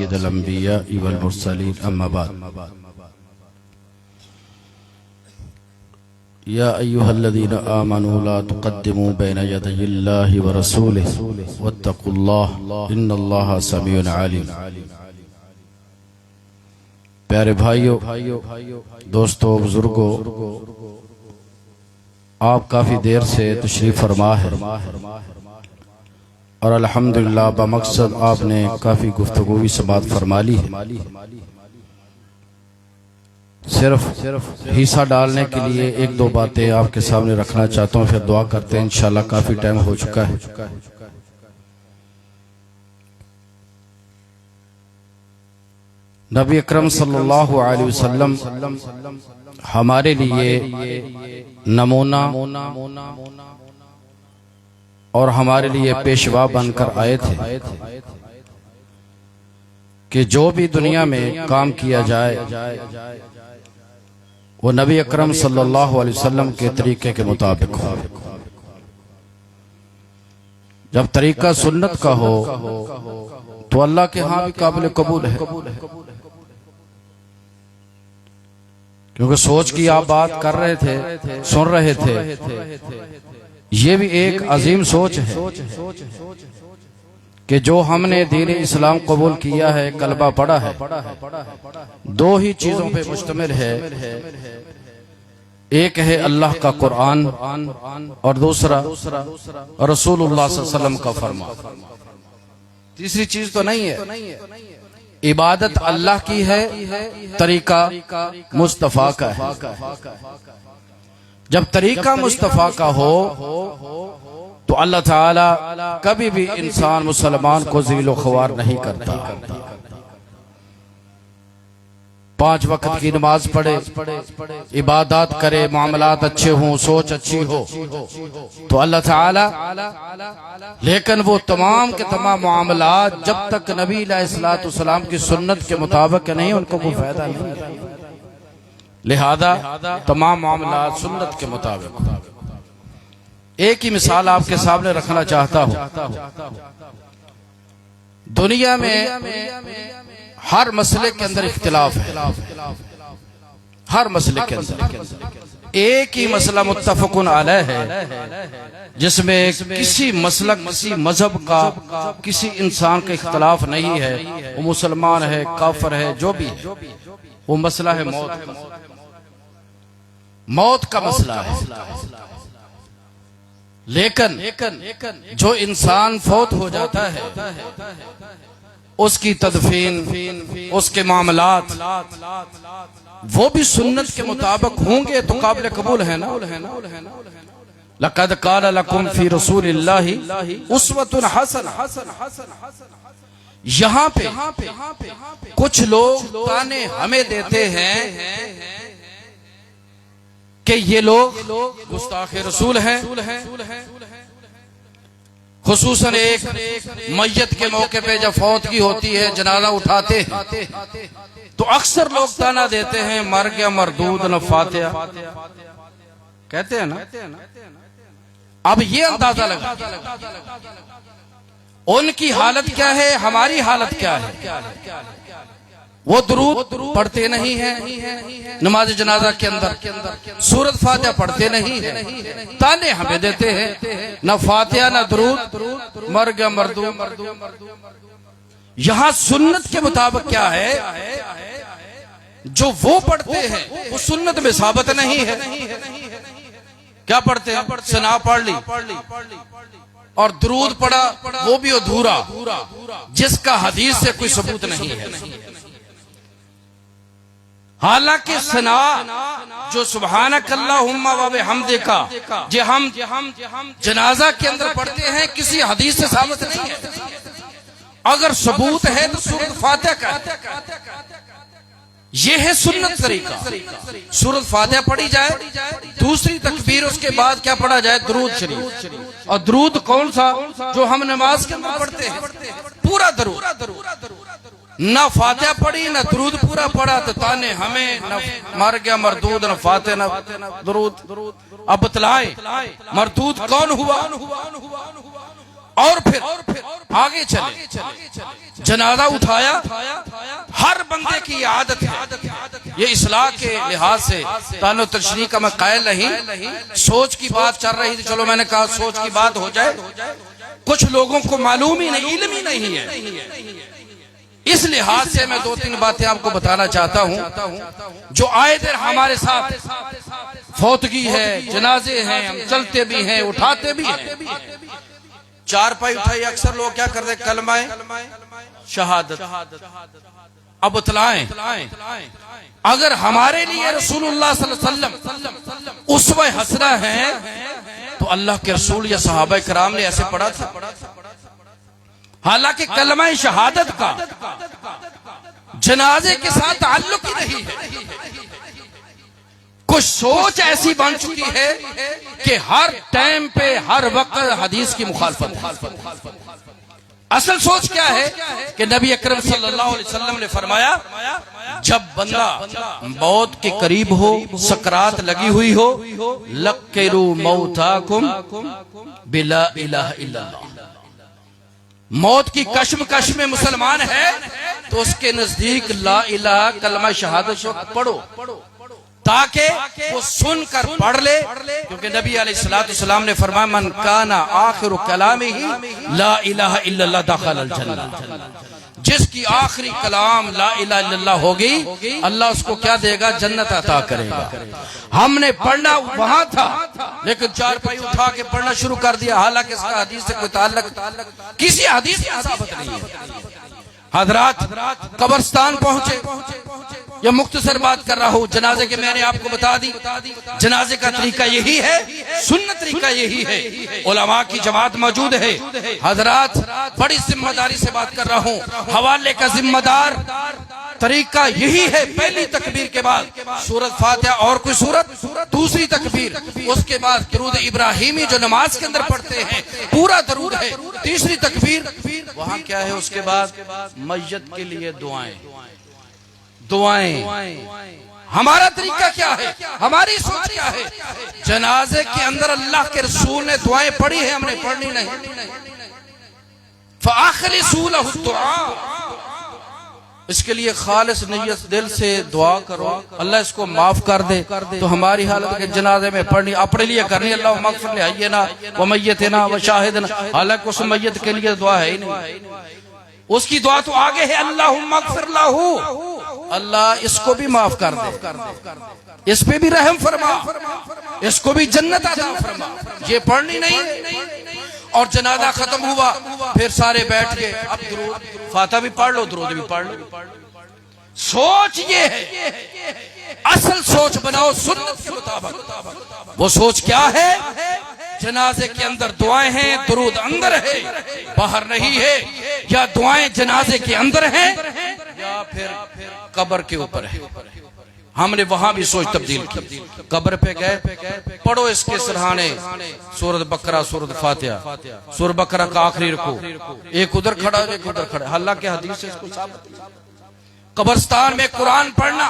सय्यदल अंबिया वल मुरसलीन अम्मा बाद। या अय्युहल्लज़ीना आमनू ला तुक़द्दिमू बैना यदयिल्लाहि व रसूलिहि वत्तक़ुल्लाह इन्नल्लाहा समीउन अलीम। प्यारे भाइयों, दोस्तों, बुजुर्गों, आप काफ़ी देर से तशरीफ़ फरमा है और अल्हम्दुलिल्लाह बमक़सद आपने काफ़ी गुफ्तगू की समाअत फरमा ली है। सिर्फ हिस्सा डालने के लिए एक दो बातें आपके सामने रखना चाहता हूँ, फिर दुआ करते हैं। इंशाल्लाह काफ़ी टाइम हो चुका है। नबी अकरम सल्लल्लाहु अलैहि वसल्लम हमारे लिए नमूना और हमारे लिए पेशवा बनकर आए थे कि जो भी दुनिया में काम किया जाए वो नबी अकरम सल्लल्लाहु अलैहि वसल्लम के तरीके के मुताबिक हो। जब तरीका सुन्नत का हो तो अल्लाह के यहाँ भी काबिल कबूल है, क्योंकि सोच की आप बात कर रहे थे, सुन रहे थे, ये भी एक अजीम सोच है कि जो हमने दीन इस्लाम कबूल किया है, कलमा पढ़ा है, दो ही चीजों पे मुश्तमिल है। एक है अल्लाह का कुरान और दूसरा रसूलुल्लाह सल्लल्लाहु अलैहि वसल्लम का फरमान। तीसरी चीज तो नहीं है। इबादत अल्लाह की है, तरीका मुस्तफा का है। जब तरीका मुस्तफा का हो तो अल्लाह ताला कभी भी इंसान मुसलमान को ज़ीलो ख्वार नहीं करता। 5 वक्त की नमाज पढ़े, इबादत करे, मामलात अच्छे हों, सोच अच्छी हो तो अल्लाह ताला, लेकिन वो तमाम के तमाम मामलात जब तक नबी अलैहिस्सलाम की सुन्नत के मुताबिक नहीं, उनको कोई फायदा नहीं। लिहाजा तमाम मामलात सुन्नत के मुताबिक। एक ही मिसाल आपके सामने रखना चाहता हूं। दुनिया में हर मसले के अंदर इख्तिलाफ है, हर मसले के अंदर एक ही मसला मुत्तफ़क़ुन अलैह है, जिसमें किसी मसलक, किसी मजहब का, किसी इंसान का इख्तिलाफ नहीं है। वो मुसलमान है, काफिर है, जो भी है, वो मसला है मौत। मौत का मसला है। लेकिन जो इंसान फौत हो जाता है, उसकी तदफीन, उसके मामलात वो भी सुन्नत के मुताबिक होंगे तो काबिल कबूल है ना। लक़द कान लकुम फी रसूलिल्लाहि उस्वतुन हसना। यहाँ पे कुछ लोग ताने हमें देते हैं कि ये लोग गुस्ताखे रसूल हैं। खुसूसन एक मैयत के मौके पे जब फौत की होती है, जनाजा उठाते हैं तो अक्सर लोग ताना देते हैं, मर गया मरदूद न फातिहा, कहते हैं ना। अब ये अंदाजा लगा उनकी हालत क्या है, हमारी हालत क्या है। वो दुरूद पढ़ते नहीं है, नमाज जनाजा के अंदर सूरत फातिहा पढ़ते नहीं है, ताने हमें देते हैं, न फातिहा न दुरूद, मर गया मरदूद। यहाँ सुन्नत के मुताबिक क्या है, जो वो पढ़ते हैं वो सुन्नत में साबित नहीं है। क्या पढ़ते हैं? सना पढ़ ली और दुरूद पढ़ा, वो भी अधूरा, जिसका हदीस से कोई सबूत नहीं है। हालांकि सना जो सुबहानक अल्लाहुम्मा व बिहम्दिका जो हम जनाजा के अंदर पढ़ते हैं, किसी हदीस से साबित नहीं है। अगर सबूत है तो सूरत फातिहा का। यह है सुन्नत तरीका। सूरत फातिहा पढ़ी जाए, दूसरी तकबीर उसके बाद क्या पढ़ा जाए, दुरूद शरीफ। और दुरूद कौन सा? जो हम नमाज के अंदर पढ़ते हैं, पूरा दुरूद। न फातिहा पढ़ी न दुरूद पूरा पढ़ा तो ताने हमें, न मर गया मरदूद, न फातिहा न दुरूद। अब बतलाए मरदूद कौन हुआ? और फिर आगे चले, जनाजा उठाया हर बंदे की ये आदत है। ये इस्लाह के लिहाज से तानो तशरीह का मैं कायल नहीं, सोच की बात चल रही थी, चलो मैंने कहा सोच की बात हो जाए। कुछ लोगों को मालूम ही नहीं, इल्म ही नहीं है। इस लिहाज से मैं 2-3 बातें आपको बताना चाहता हूं जो आए दिन हमारे साथ फौतगी है, जनाजे हैं, हम चलते भी हैं, उठाते भी हैं। चारपाई उठाई अक्सर लोग क्या करते, कलमाए शहादत। अब बतलाएं, अगर हमारे लिए रसूलुल्लाह सल्लल्लाहु अलैहि वसल्लम उसवे हसना है तो अल्लाह के रसूल या सहाबा किराम ने ऐसे पढ़ा था। हालांकि कलमा शहादत का जनाजे के साथ ताल्लुक ही नहीं है। कुछ सोच ऐसी बन चुकी है कि हर टाइम पे हर वक्त हदीस की मुखालफत। असल सोच क्या है कि नबी अकरम सल्लल्लाहु अलैहि वसल्लम ने फरमाया, जब बंदा मौत के करीब हो, सकरात लगी हुई हो, लक्किरू मौताकुम बिला इलाहा इल्लल्लाह, मौत की कश्मकश में मुसलमान है तो उसके नजदीक ला इलाहा कलमा शहादत पढ़ो, ताकि वो सुनकर पढ़ ले। क्योंकि नबी अलैहिस्सलाम ने फरमाया, मन काना आखिरु कलामिही ला इलाहा इल्लल्लाह दखलल जन्नह, जिसकी आखिरी कलाम ला इलाहा इल्लल्लाह होगी, अल्लाह उसको क्या देगा, जन्नत अता करेगा। हमने पढ़ना वहां था लेकिन चारपाई उठा के पढ़ना शुरू कर दिया, हालांकि इसका हदीस से कोई ताल्लुक किसी हदीस की साबित नहीं है। हजरात कब्रिस्तान पहुंचे, यह मुख्तसर बात कर रहा हूं। जनाजे के मैंने आपको बता दी, जनाजे का तरीका यही है, सुन्नत तरीका यही है। उलमा की जमात मौजूद है। हजरात बड़ी जिम्मेदारी से बात कर रहा हूं, हवाले का जिम्मेदार तरीका यही है। पहली तकबीर के बाद सूरत फातिहा और कोई सूरत, दूसरी तकबीर, उसके बाद दरूद इब्राहिमी जो नमाज के अंदर पढ़ते हैं पूरा दरूद है। तीसरी तकबीर वहां क्या है, उसके बाद मस्जिद के लिए दुआएं। हमारा तरीका क्या है, हमारी सोच क्या है? जनाजे के अंदर अल्लाह के रसूल ने दुआएं पढ़ी है, हमने पढ़नी नहीं। फ़ाख़लिसू लहु दुआ, इसके लिए खालिस नियत दिल से दुआ करो, अल्लाह इसको माफ कर दे। तो हमारी हालत के जनाजे में पढ़नी अपने लिए करनी, अल्लाह मग़फ़िर लिहय्यिना व मय्यितना व शाहिदना, हालांकि उस मय्यत के लिए दुआ है ही नहीं। उसकी दुआ तो आगे है, अल्लाहुम्मा मग़फ़िर लहू, अल्लाह इसको भी माफ कर दे, इस पे भी रहम फरमा, इसको भी जन्नत अता फरमा। ये पढ़नी नहीं। और जनाजा खत्म हुआ, फिर सारे बैठ गए, अब दुरूद फातिहा भी पढ़ लो, दुरूद भी पढ़ लो। सोच ये है, असल सोच बनाओ सुन्नत के मुताबिक। वो सोच क्या है? जनाजे के अंदर दुआएं हैं, दुरूद अंदर है, बाहर नहीं है। या दुआएं जनाजे के अंदर हैं या फिर कब्र के ऊपर है। हमने वहां भी सोच तब्दील की, कब्र पे गए, पढ़ो इसके सरहाने सूरत बकरा, सूरत फातिहा। सूरत बकरा का आखिरी रुकू, एक उधर खड़ा है, एक उधर खड़ा है, हालांकि हदीस से इसको साबित। कब्रिस्तान में कुरान पढ़ना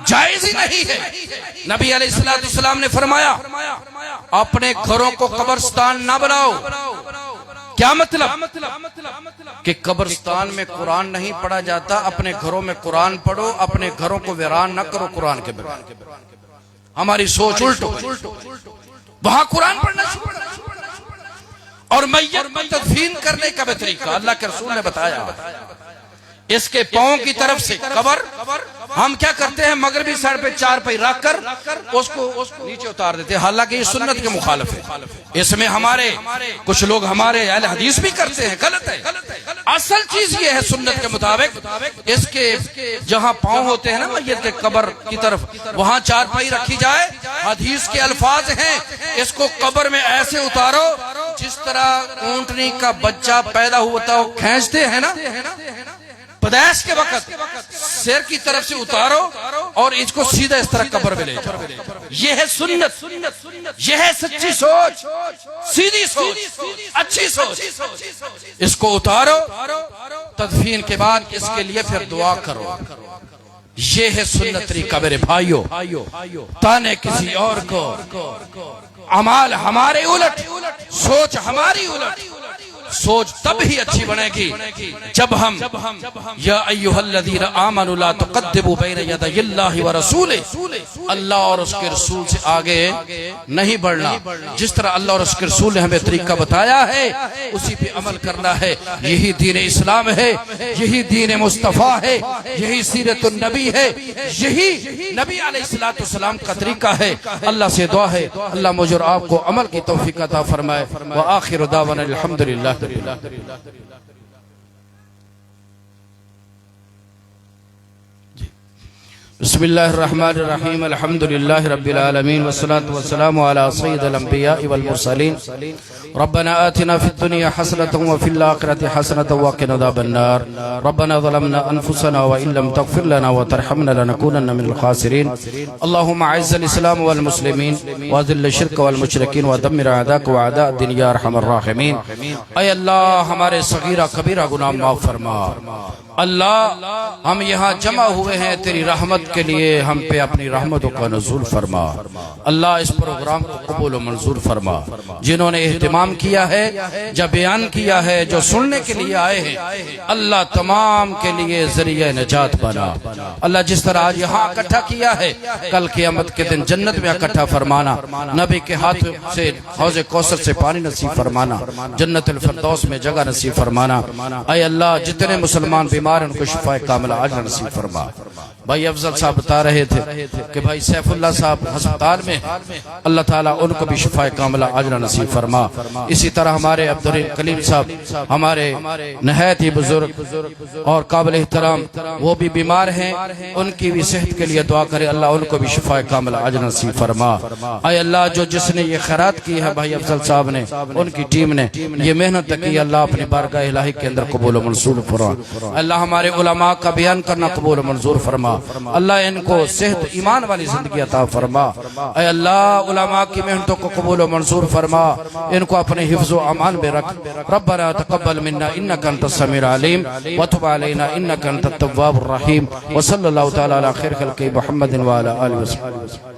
जायज ही नहीं है। नबी अलैहिस्सलाम ने फरमाया, अपने घरों को कब्रिस्तान ना बनाओ। क्या मतलब? कि कब्रिस्तान में कुरान नहीं पढ़ा जाता, अपने घरों में कुरान पढ़ो, अपने घरों को वीरान न करो कुरान के बगैर। हमारी सोच उल्ट, वहां कुरान पढ़ना और मैयत में तदफीन करने का भी तरीका अल्लाह के रसूल ने बताया। इसके पांव की तरफ से कब्र हम क्या करते हैं, मगरबी साइड पे चारपाई रख कर उसको नीचे उतार देते हैं, हालांकि ये सुन्नत के मुखालिफ है। इसमें हमारे कुछ लोग हमारे अहले हदीस भी करते हैं, गलत है। असल चीज ये है सुन्नत के मुताबिक, इसके जहां पांव होते हैं ना मैयत के कब्र की तरफ, वहां चारपाई रखी जाए। हदीस के अल्फाज हैं, इसको कब्र में ऐसे उतारो जिस तरह ऊंटनी का बच्चा पैदा हुआ था, खींचते हैं ना पैदाइश के वक्त, सिर की तरफ से उतारो और इसको सीधा इस तरह कब्र में ले जाओ। ये है सुन्नत, ये है सच्ची सोच, सीधी सोच, अच्छी सोच। इसको उतारो, तदफीन के बाद इसके लिए फिर दुआ करो। ये है सुन्नत तरीका मेरे भाइयों। ताने किसी और को, अमाल हमारे उलट, सोच हमारी उलट, सोच तब ही अच्छी बनेगी जब हम या अय्युहल्लज़ीना आमनु ला तुक़द्दिमू बैन यदयिल्लाहि व रसूलिही, अल्लाह और उसके रसूल से आगे नहीं बढ़ना। जिस तरह अल्लाह और उसके रसूल ने हमें तरीका बताया है उसी पे अमल करना है। यही दीन इस्लाम है, यही दीन मुस्तफा है, यही सीरतुन नबी है, यही नबी अलैहिस्सलातु वस्सलाम का तरीका है। अल्लाह से दुआ है अल्लाह मुझे और आपको अमल की तौफीक अता फरमाए। व आखिरु दावाना अल्हम्दुलिल्लाह रब्बिल आलमीन। बिस्मिल्लाहिर्रहमानिर्रहीम अल्हम्दुलिल्लाहि रब्बिल आलमीन वस्सलातु वस्सलामु अला सय्यिदिल अंबिया वल मुरसलीन। रब्बना आतिना फिद दुनिया हसनतन व फिल आखिरति हसनतन व क़िना अज़ाबन्नार। रब्बना ज़लमना अनफुसना व इन लम तग़फिर लना व तरहमना लनकूनन्न मिनल ख़ासिरीन। अल्लाहुम्मा अइज़्ज़िल इस्लाम वल मुस्लिमीन व अज़िल्ल शिर्क वल मुशरिकीन व दम्मिर अअदाक व अअदा अद-दीन या अरहमर राहिमीन। ऐ अल्लाह हमारे सगीरा कबीरा गुनाह माफ़ फरमा। अल्लाह हम यहाँ जमा हुए हैं तेरी रहमत के लिए, हम पे अपनी रहमतों का नुज़ूल फरमा। अल्लाह इस प्रोग्राम को कबूल और मंजूर फरमा। जिन्होंने एहतिमाम किया है, जो बयान किया है, जो सुनने के लिए आए हैं, अल्लाह तमाम के लिए ज़रिया नजात बना। अल्लाह जिस तरह आज यहाँ इकट्ठा किया है, कल क़यामत के दिन जन्नत में इकट्ठा फरमाना, नबी के हाथ से हौज़े कौसर से पानी नसीब फरमाना, जन्नतुल फिरदौस में जगह नसीब फरमाना। ऐ अल्लाह जितने मुसलमान बीमार उनको शिफाए कामिला आज नसीब फरमा। भाई अफजल साहब बता रहे थे कि भाई सैफुल्लाह साहब अस्पताल में, अल्लाह ताला उनको भी शिफाए कामिला आज नसीब फरमा। इसी तरह हमारे अब्दुल कलीम साहब हमारे नहायत ही बुजुर्ग और काबिल एहतराम, वो भी बीमार हैं, उनकी भी सेहत के लिए दुआ करे, अल्लाह उनको भी शिफाए कामिला आज नसीब फरमा। ऐ अल्लाह जो जिसने ये खैरात की है भाई अफजल साहब ने, उनकी टीम ने ये मेहनत की, अल्लाह अपनी बारगाह इलाही के अंदर कबूल और मंजूर फरमा। अल्लाह हमारे उलमा का बयान करना कबूल और मंजूर फरमा। अल्लाह इनको सेहत ईमान वाली जिंदगी अता फरमा। ऐ अल्लाह उलमा की मेहनतों को कबूल और मंजूर फरमा, इनको अपने हिफ्ज़ व अमान में रख। रब्बना तक़ब्बल मिन्ना इन्नका अंतस समीउल अलीम व तुब अलैना इन्नका अंतत तव्वाबुर रहीम। व सल्लल्लाहु तआला अला खैर खल्क़ि मुहम्मदिन व अला आलिहि व सल्लम।